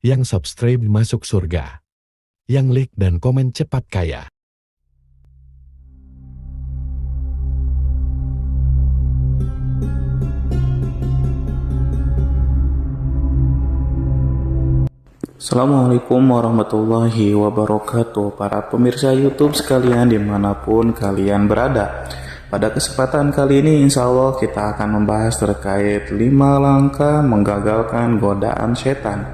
yang subscribe masuk surga, yang like dan komen cepat kaya. Assalamualaikum warahmatullahi wabarakatuh. Para pemirsa YouTube sekalian dimanapun kalian berada, pada kesempatan kali ini insya Allah kita akan membahas terkait 5 langkah menggagalkan godaan setan.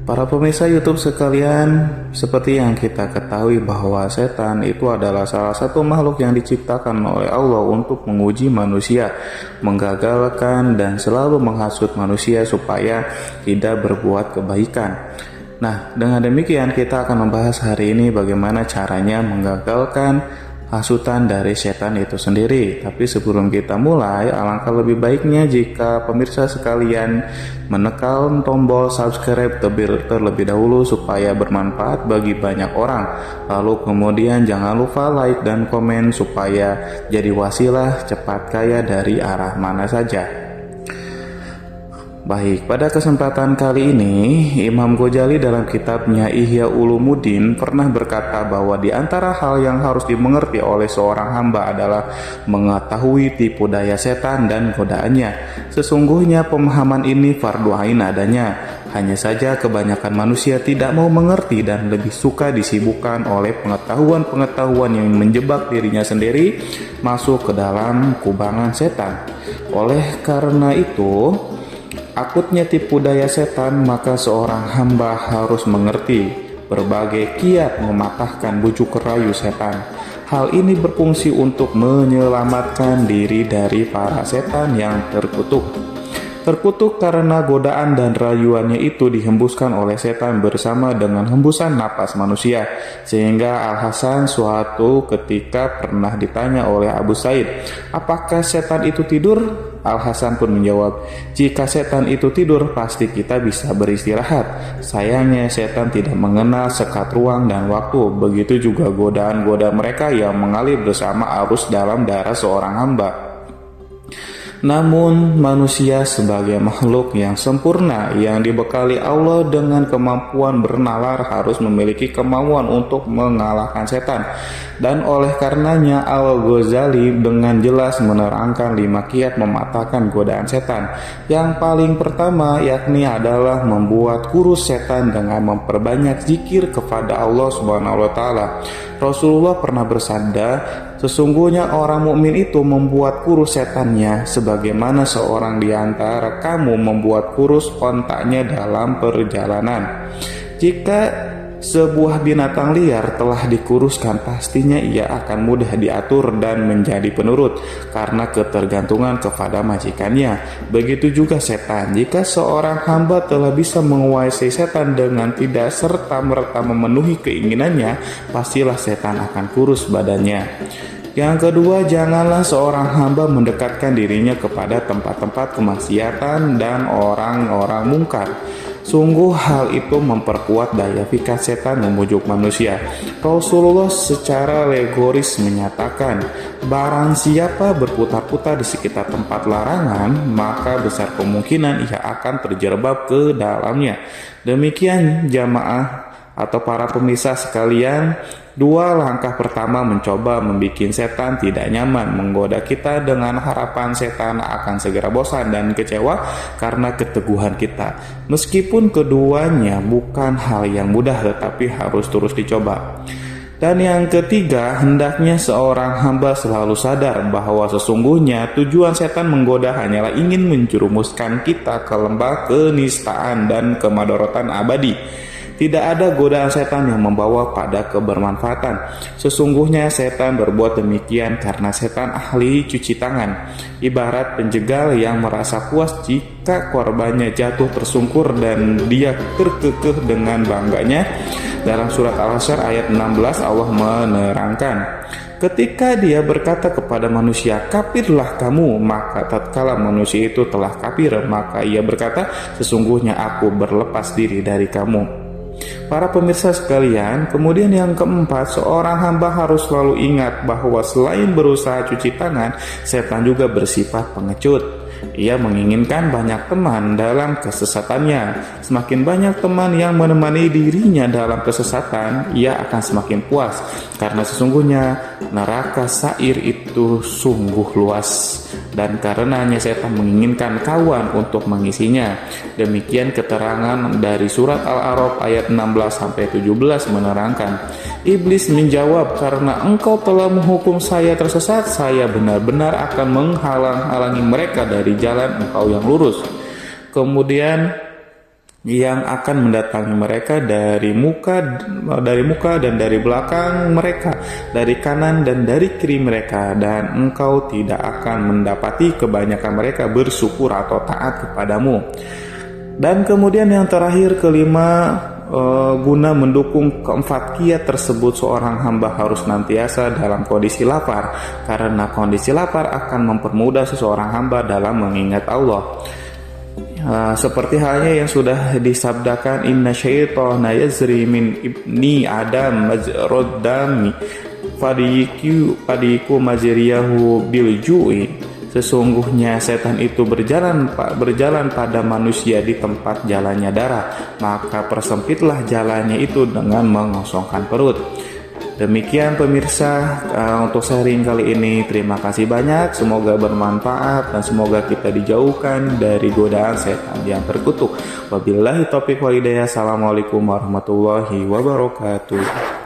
Para pemirsa YouTube sekalian, seperti yang kita ketahui bahwa setan itu adalah salah satu makhluk yang diciptakan oleh Allah untuk menguji manusia, menggagalkan dan selalu menghasut manusia supaya tidak berbuat kebaikan. Nah, dengan demikian kita akan membahas hari ini bagaimana caranya menggagalkan hasutan dari setan itu sendiri. Tapi sebelum kita mulai, alangkah lebih baiknya jika pemirsa sekalian menekan tombol subscribe terlebih dahulu supaya bermanfaat bagi banyak orang. Lalu kemudian jangan lupa like dan komen supaya jadi wasilah cepat kaya dari arah mana saja. Baik, pada kesempatan kali ini Imam Ghazali dalam kitabnya Ihya Ulumuddin pernah berkata bahwa di antara hal yang harus dimengerti oleh seorang hamba adalah mengetahui tipu daya setan dan godaannya. Sesungguhnya pemahaman ini fardu ain adanya. Hanya saja kebanyakan manusia tidak mau mengerti dan lebih suka disibukkan oleh pengetahuan-pengetahuan yang menjebak dirinya sendiri masuk ke dalam kubangan setan. Oleh karena itu, akutnya tipu daya setan, maka seorang hamba harus mengerti berbagai kiat mematahkan bujuk rayu setan. Hal ini berfungsi untuk menyelamatkan diri dari para setan yang terkutuk. Terkutuk karena godaan dan rayuannya itu dihembuskan oleh setan bersama dengan hembusan napas manusia. Sehingga Al-Hasan suatu ketika pernah ditanya oleh Abu Said, apakah setan itu tidur? Al-Hasan pun menjawab, jika setan itu tidur pasti kita bisa beristirahat. Sayangnya setan tidak mengenal sekat ruang dan waktu. Begitu juga godaan-godaan mereka yang mengalir bersama arus dalam darah seorang hamba. Namun manusia sebagai makhluk yang sempurna yang dibekali Allah dengan kemampuan bernalar harus memiliki kemauan untuk mengalahkan setan. Dan oleh karenanya Al-Ghazali dengan jelas menerangkan 5 kiat mematahkan godaan setan. Yang paling pertama yakni adalah membuat kurus setan dengan memperbanyak zikir kepada Allah Subhanahu wa taala. Rasulullah pernah bersabda, sesungguhnya orang mukmin itu membuat kurus setannya sebagaimana seorang di antara kamu membuat kurus ontaknya dalam perjalanan. Jika sebuah binatang liar telah dikuruskan, pastinya ia akan mudah diatur dan menjadi penurut karena ketergantungan kepada majikannya. Begitu juga setan. Jika seorang hamba telah bisa menguasai setan dengan tidak serta-merta memenuhi keinginannya, pastilah setan akan kurus badannya. Yang kedua, janganlah seorang hamba mendekatkan dirinya kepada tempat-tempat kemaksiatan dan orang-orang mungkar. Sungguh hal itu memperkuat daya pikat setan membujuk manusia. Rasulullah secara alegoris menyatakan, barang siapa berputar-putar di sekitar tempat larangan, maka besar kemungkinan ia akan terjerembab ke dalamnya. Demikian jamaah atau para pemirsa sekalian, 2 langkah pertama mencoba membuat setan tidak nyaman, menggoda kita dengan harapan setan akan segera bosan dan kecewa karena keteguhan kita. Meskipun keduanya bukan hal yang mudah, tetapi harus terus dicoba. Dan yang ketiga, hendaknya seorang hamba selalu sadar bahwa sesungguhnya tujuan setan menggoda hanyalah ingin menjerumuskan kita ke lembah kenistaan dan kemadorotan abadi. Tidak ada godaan setan yang membawa pada kebermanfaatan. Sesungguhnya setan berbuat demikian karena setan ahli cuci tangan. Ibarat penjegal yang merasa puas jika korbannya jatuh tersungkur dan dia terkekeh dengan bangganya. Dalam surat Al-Hasyr ayat 16 Allah menerangkan, ketika dia berkata kepada manusia, kafirlah kamu, maka tatkala manusia itu telah kafir, maka ia berkata, sesungguhnya aku berlepas diri dari kamu. Para pemirsa sekalian, kemudian yang keempat, seorang hamba harus selalu ingat bahwa selain berusaha cuci tangan, setan juga bersifat pengecut. Ia menginginkan banyak teman dalam kesesatannya. Semakin banyak teman yang menemani dirinya dalam kesesatan, ia akan semakin puas. Karena sesungguhnya neraka Sa'ir itu sungguh luas. Dan karenanya setan menginginkan kawan untuk mengisinya. Demikian keterangan dari surat Al-A'raf ayat 16-17 menerangkan. Iblis menjawab, karena engkau telah menghukum saya tersesat, saya benar-benar akan menghalang-halangi mereka dari jalan engkau yang lurus. Kemudian yang akan mendatangi mereka dari muka dan dari belakang mereka, dari kanan dan dari kiri mereka, dan engkau tidak akan mendapati kebanyakan mereka bersyukur atau taat kepadamu. Dan kemudian yang terakhir, kelima, guna mendukung keempat kiat tersebut, seorang hamba harus senantiasa dalam kondisi lapar, karena kondisi lapar akan mempermudah seseorang hamba dalam mengingat Allah. Seperti halnya yang sudah disabdakan, inna syaitana yazri min ibni adam majrad dami fadiku majriyahu bil ju'i. Sesungguhnya setan itu berjalan pada manusia di tempat jalannya darah, maka persempitlah jalannya itu dengan mengosongkan perut. Demikian pemirsa untuk sharing kali ini. Terima kasih banyak, semoga bermanfaat dan semoga kita dijauhkan dari godaan setan yang terkutuk. Wabillahi taufiq wal hidayah. Assalamualaikum warahmatullahi wabarakatuh.